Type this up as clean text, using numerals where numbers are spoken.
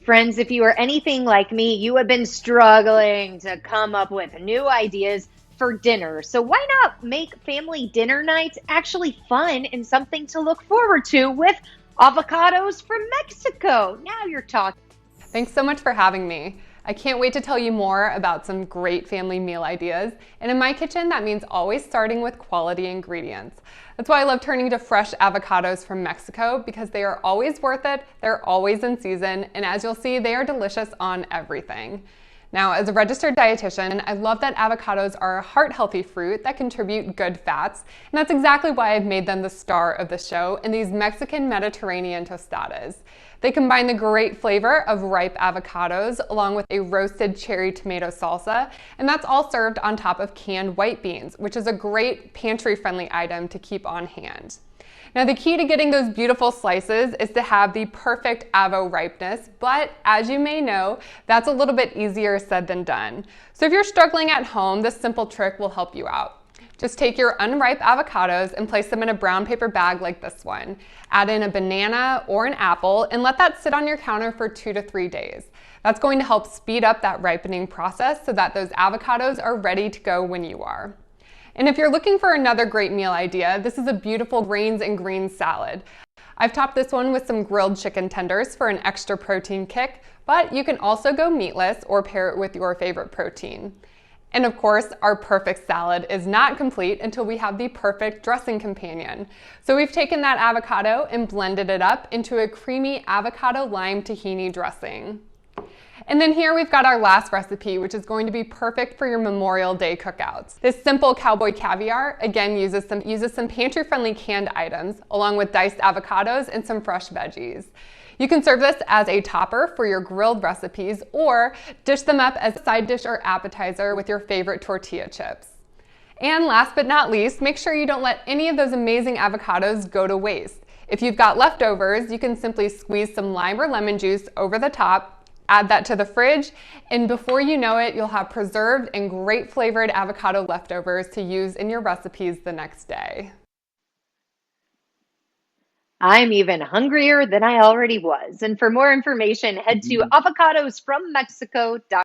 Friends, if you are anything like me, you have been struggling to come up with new ideas for dinner. So, why not make family dinner nights actually fun and something to look forward to with avocados from Mexico? Now you're talking. Thanks so much for having me. I can't wait to tell you more about some great family meal ideas. And in my kitchen, that means always starting with quality ingredients. That's why I love turning to fresh avocados from Mexico, because they are always worth it, they're always in season, and as you'll see, they are delicious on everything. Now, as a registered dietitian, I love that avocados are a heart-healthy fruit that contribute good fats, and that's exactly why I've made them the star of the show in these Mexican Mediterranean tostadas. They combine the great flavor of ripe avocados along with a roasted cherry tomato salsa, and that's all served on top of canned white beans, which is a great pantry-friendly item to keep on hand. Now, the key to getting those beautiful slices is to have the perfect avo ripeness, but as you may know, that's a little bit easier said than done. So if you're struggling at home, this simple trick will help you out. Just take your unripe avocados and place them in a brown paper bag like this one. Add in a banana or an apple and let that sit on your counter for 2 to 3 days. That's going to help speed up that ripening process so that those avocados are ready to go when you are. And if you're looking for another great meal idea, this is a beautiful grains and greens salad. I've topped this one with some grilled chicken tenders for an extra protein kick, but you can also go meatless or pair it with your favorite protein. And of course, our perfect salad is not complete until we have the perfect dressing companion. So we've taken that avocado and blended it up into a creamy avocado lime tahini dressing. And then here we've got our last recipe, which is going to be perfect for your Memorial Day cookouts. This simple cowboy caviar, again, uses some pantry-friendly canned items, along with diced avocados and some fresh veggies. You can serve this as a topper for your grilled recipes, or dish them up as a side dish or appetizer with your favorite tortilla chips. And last but not least, make sure you don't let any of those amazing avocados go to waste. If you've got leftovers, you can simply squeeze some lime or lemon juice over the top, add that to the fridge, and before you know it, you'll have preserved and great flavored avocado leftovers to use in your recipes the next day. I'm even hungrier than I already was. And for more information, head to avocadosfrommexico.com.